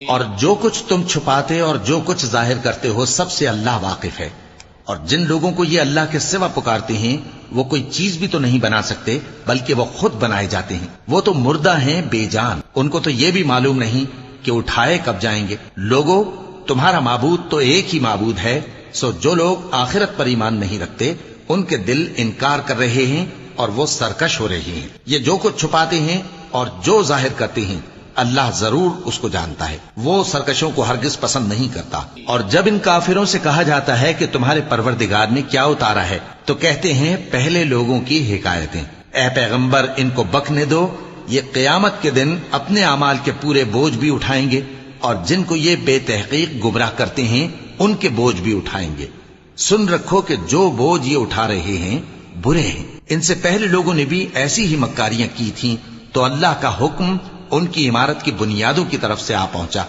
اور جو کچھ تم چھپاتے اور جو کچھ ظاہر کرتے ہو سب سے اللہ واقف ہے۔ اور جن لوگوں کو یہ اللہ کے سوا پکارتے ہیں وہ کوئی چیز بھی تو نہیں بنا سکتے بلکہ وہ خود بنائے جاتے ہیں۔ وہ تو مردہ ہیں بے جان، ان کو تو یہ بھی معلوم نہیں کہ اٹھائے کب جائیں گے۔ لوگوں، تمہارا معبود تو ایک ہی معبود ہے، سو جو لوگ آخرت پر ایمان نہیں رکھتے ان کے دل انکار کر رہے ہیں اور وہ سرکش ہو رہے ہیں۔ یہ جو کچھ چھپاتے ہیں اور جو ظاہر کرتے ہیں اللہ ضرور اس کو جانتا ہے، وہ سرکشوں کو ہرگز پسند نہیں کرتا۔ اور جب ان کافروں سے کہا جاتا ہے کہ تمہارے پروردگار نے کیا اتارا ہے تو کہتے ہیں پہلے لوگوں کی حکایتیں۔ اے پیغمبر، ان کو بکنے دو، یہ قیامت کے دن اپنے اعمال کے پورے بوجھ بھی اٹھائیں گے اور جن کو یہ بے تحقیق گمراہ کرتے ہیں ان کے بوجھ بھی اٹھائیں گے۔ سن رکھو کہ جو بوجھ یہ اٹھا رہے ہیں برے ہیں۔ ان سے پہلے لوگوں نے بھی ایسی ہی مکاریاں کی تھیں تو اللہ کا حکم ان کی عمارت کی بنیادوں کی طرف سے آ پہنچا۔